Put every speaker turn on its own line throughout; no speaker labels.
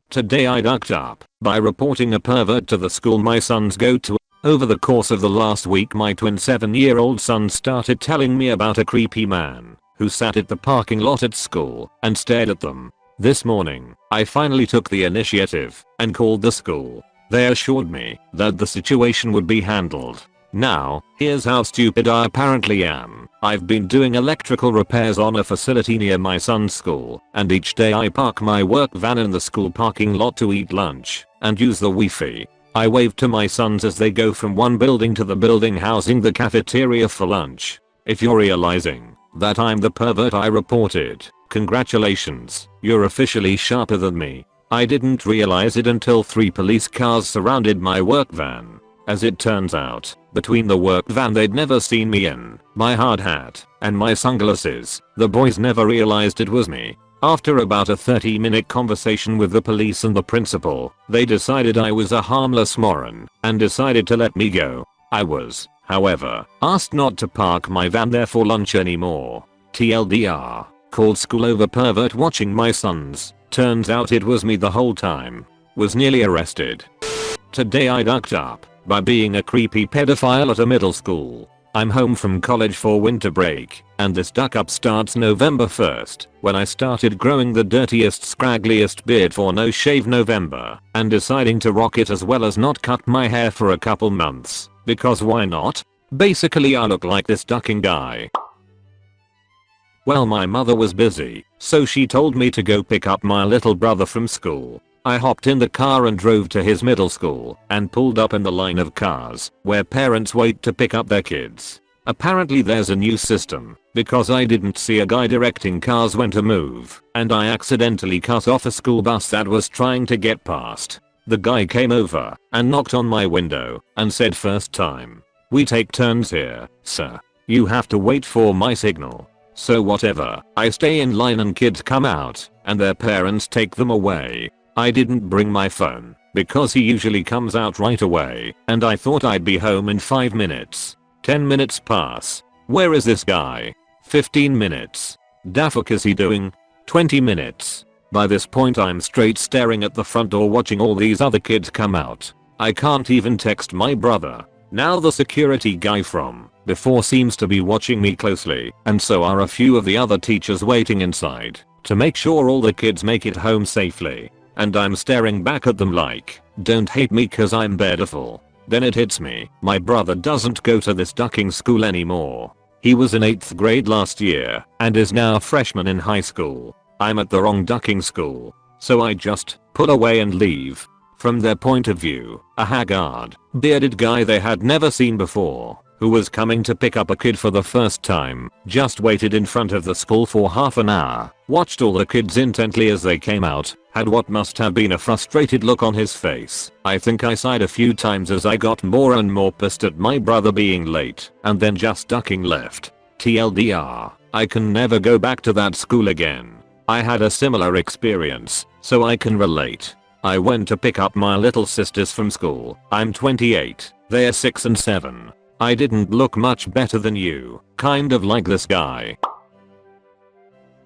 Today I ducked up by reporting a pervert to the school my sons go to. Over the course of the last week, my twin 7-year-old son started telling me about a creepy man who sat at the parking lot at school and stared at them. This morning, I finally took the initiative and called the school. They assured me that the situation would be handled. Now, here's how stupid I apparently am. I've been doing electrical repairs on a facility near my son's school, and each day I park my work van in the school parking lot to eat lunch and use the Wi-Fi. I wave to my sons as they go from one building to the building housing the cafeteria for lunch. If you're realizing that I'm the pervert I reported, congratulations, you're officially sharper than me. I didn't realize it until 3 police cars surrounded my work van. As it turns out, between the work van they'd never seen me in, my hard hat, and my sunglasses, the boys never realized it was me. After about a 30-minute conversation with the police and the principal, they decided I was a harmless moron and decided to let me go. I was, however, asked not to park my van there for lunch anymore. TLDR, called school over pervert watching my sons. Turns out it was me the whole time. Was nearly arrested. Today I ducked up by being a creepy pedophile at a middle school. I'm home from college for winter break, and this duck up starts November 1st, when I started growing the dirtiest scraggliest beard for No Shave November, and deciding to rock it as well as not cut my hair for a couple months, because why not? Basically I look like this ducking guy. Well, my mother was busy, so she told me to go pick up my little brother from school. I hopped in the car and drove to his middle school and pulled up in the line of cars where parents wait to pick up their kids. Apparently there's a new system because I didn't see a guy directing cars when to move, and I accidentally cut off a school bus that was trying to get past. The guy came over and knocked on my window and said, "First time. We take turns here, sir. You have to wait for my signal." So whatever, I stay in line and kids come out and their parents take them away. I didn't bring my phone because he usually comes out right away, and I thought I'd be home in 5 minutes. 10 minutes pass. Where is this guy? 15 minutes. Da fuck is he doing? 20 minutes. By this point I'm straight staring at the front door watching all these other kids come out. I can't even text my brother. Now the security guy from before seems to be watching me closely, and so are a few of the other teachers waiting inside to make sure all the kids make it home safely. And I'm staring back at them like, don't hate me cause I'm beautiful. Then it hits me, my brother doesn't go to this ducking school anymore. He was in 8th grade last year and is now a freshman in high school. I'm at the wrong ducking school. So I just pull away and leave. From their point of view, a haggard, bearded guy they had never seen before, who was coming to pick up a kid for the first time, just waited in front of the school for half an hour, watched all the kids intently as they came out, had what must have been a frustrated look on his face. I think I sighed a few times as I got more and more pissed at my brother being late, and then just ducking left. TLDR, I can never go back to that school again. I had a similar experience, so I can relate. I went to pick up my little sisters from school. I'm 28, they're 6 and 7. I didn't look much better than you, kind of like this guy.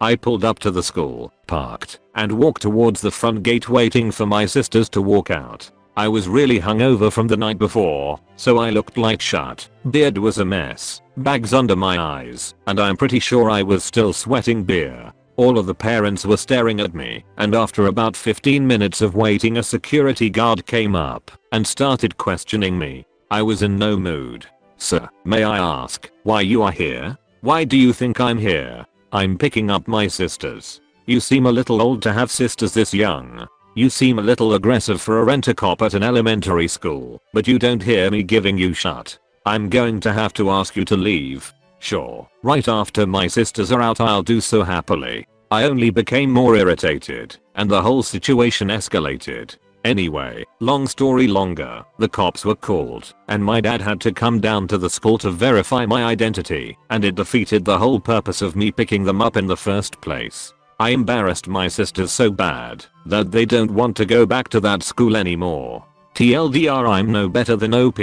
I pulled up to the school, parked, and walked towards the front gate waiting for my sisters to walk out. I was really hungover from the night before, so I looked like shit. Beard was a mess, bags under my eyes, and I'm pretty sure I was still sweating beer. All of the parents were staring at me, and after about 15 minutes of waiting a security guard came up and started questioning me. I was in no mood. "Sir, may I ask why you are here? Why do you think I'm here?" "I'm picking up my sisters." "You seem a little old to have sisters this young." "You seem a little aggressive for a rent-a-cop at an elementary school, but you don't hear me giving you shit. I'm going to have to ask you to leave." "Sure, right after my sisters are out I'll do so happily." I only became more irritated, and the whole situation escalated. Anyway, long story longer, the cops were called, and my dad had to come down to the school to verify my identity, and it defeated the whole purpose of me picking them up in the first place. I embarrassed my sisters so bad that they don't want to go back to that school anymore. TLDR, I'm no better than OP,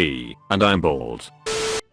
and I'm bald.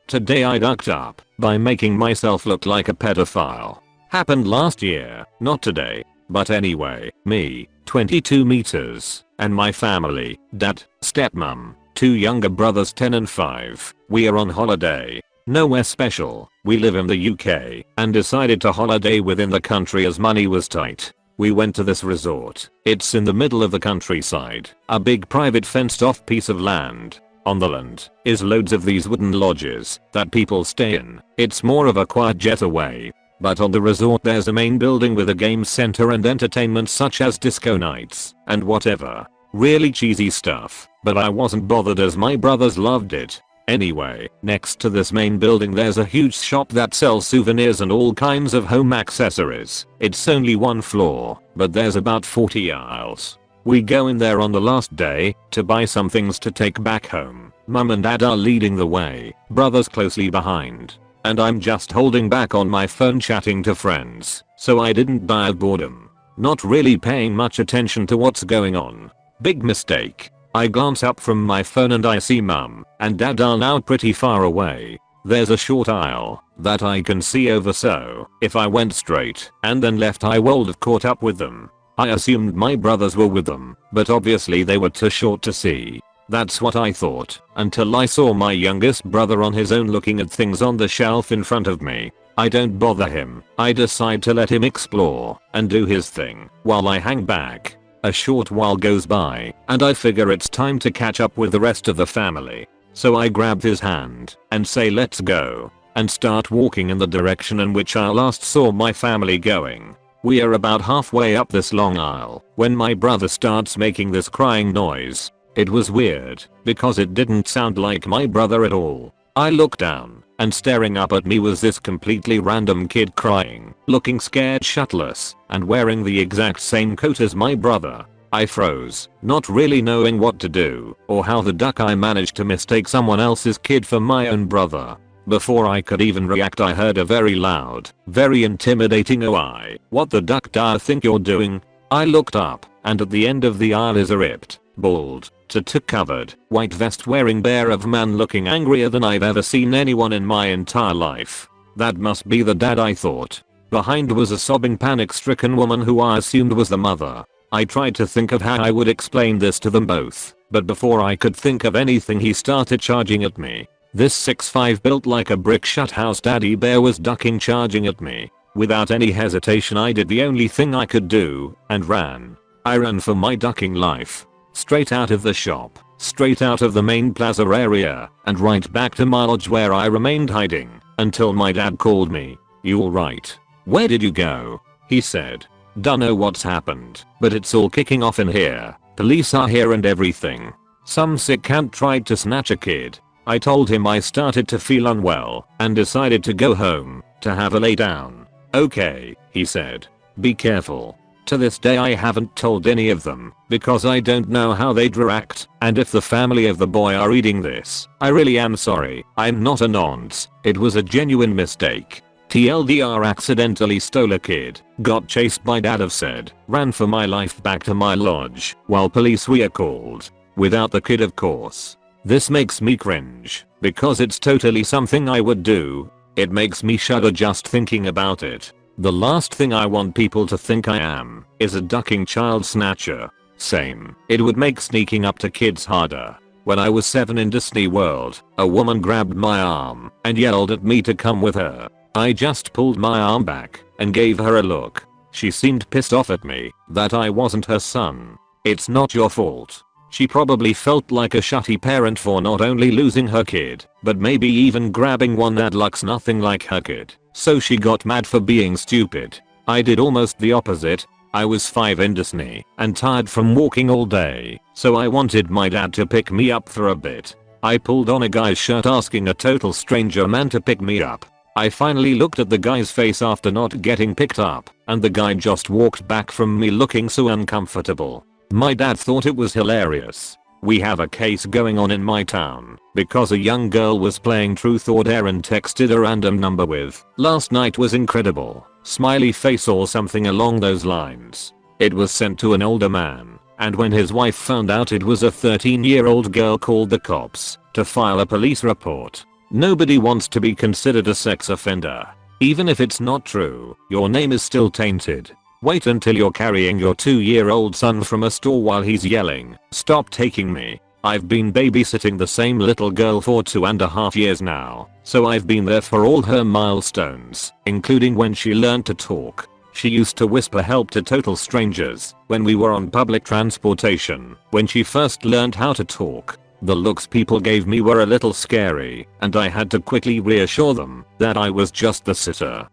Today I ducked up by making myself look like a pedophile. Happened last year, not today. But anyway, me, 22 meters, and my family, dad, stepmom, 2 younger brothers 10 and 5, we are on holiday. Nowhere special, we live in the UK, and decided to holiday within the country as money was tight. We went to this resort. It's in the middle of the countryside, a big private fenced off piece of land. On the land is loads of these wooden lodges that people stay in. It's more of a quiet getaway. But on the resort there's a main building with a game center and entertainment such as disco nights and whatever. Really cheesy stuff, but I wasn't bothered as my brothers loved it. Anyway, next to this main building there's a huge shop that sells souvenirs and all kinds of home accessories. It's only 1 floor, but there's about 40 aisles. We go in there on the last day to buy some things to take back home. Mum and dad are leading the way, brothers closely behind. And I'm just holding back on my phone chatting to friends, so I didn't die of boredom. Not really paying much attention to what's going on. Big mistake. I glance up from my phone and I see mum and dad are now pretty far away. There's a short aisle that I can see over, so if I went straight and then left I would have caught up with them. I assumed my brothers were with them, but obviously they were too short to see. That's what I thought, until I saw my youngest brother on his own looking at things on the shelf in front of me. I don't bother him. I decide to let him explore and do his thing while I hang back. A short while goes by, and I figure it's time to catch up with the rest of the family. So I grab his hand and say let's go, and start walking in the direction in which I last saw my family going. We are about halfway up this long aisle when my brother starts making this crying noise. It was weird because it didn't sound like my brother at all. I looked down and staring up at me was this completely random kid crying, looking scared shitless, and wearing the exact same coat as my brother. I froze, not really knowing what to do or how the duck I managed to mistake someone else's kid for my own brother. Before I could even react I heard a very loud, very intimidating "Oi, what the duck do you think you're doing?" I looked up, and at the end of the aisle is a ripped, bald, tattoo-covered, white vest wearing bear of man looking angrier than I've ever seen anyone in my entire life. That must be the dad, I thought. Behind was a sobbing panic-stricken woman who I assumed was the mother. I tried to think of how I would explain this to them both, but before I could think of anything he started charging at me. This 6'5" built like a brick shuthouse daddy bear was ducking, charging at me. Without any hesitation I did the only thing I could do, and ran. I ran for my ducking life. Straight out of the shop, straight out of the main plaza area, and right back to my lodge where I remained hiding, until my dad called me. "You alright? Where did you go?" he said. "Dunno what's happened, but it's all kicking off in here. Police are here and everything. Some sick cunt tried to snatch a kid." I told him I started to feel unwell and decided to go home to have a lay down. "Okay," he said. "Be careful." To this day I haven't told any of them because I don't know how they'd react, and if the family of the boy are reading this, I really am sorry. I'm not a nonce. It was a genuine mistake. TLDR, accidentally stole a kid, got chased by dad of said, ran for my life back to my lodge while police were called. Without the kid, of course. This makes me cringe because it's totally something I would do. It makes me shudder just thinking about it. The last thing I want people to think I am is a ducking child snatcher. Same. It would make sneaking up to kids harder. When I was 7 in Disney World, a woman grabbed my arm and yelled at me to come with her. I just pulled my arm back and gave her a look. She seemed pissed off at me that I wasn't her son. "It's not your fault." She probably felt like a shitty parent for not only losing her kid, but maybe even grabbing one that looks nothing like her kid. So she got mad for being stupid. I did almost the opposite. I was 5 in Disney and tired from walking all day, so I wanted my dad to pick me up for a bit. I pulled on a guy's shirt asking a total stranger man to pick me up. I finally looked at the guy's face after not getting picked up, and the guy just walked back from me looking so uncomfortable. My dad thought it was hilarious. We have a case going on in my town because a young girl was playing truth or dare and texted a random number with "last night was incredible" smiley face or something along those lines. It was sent to an older man, and when his wife found out it was a 13-year-old girl, called the cops to file a police report. Nobody wants to be considered a sex offender. Even if it's not true, your name is still tainted. Wait until you're carrying your 2-year-old son from a store while he's yelling, "Stop taking me." I've been babysitting the same little girl for 2.5 years now, so I've been there for all her milestones, including when she learned to talk. She used to whisper help to total strangers when we were on public transportation. When she first learned how to talk, the looks people gave me were a little scary, and I had to quickly reassure them that I was just the sitter.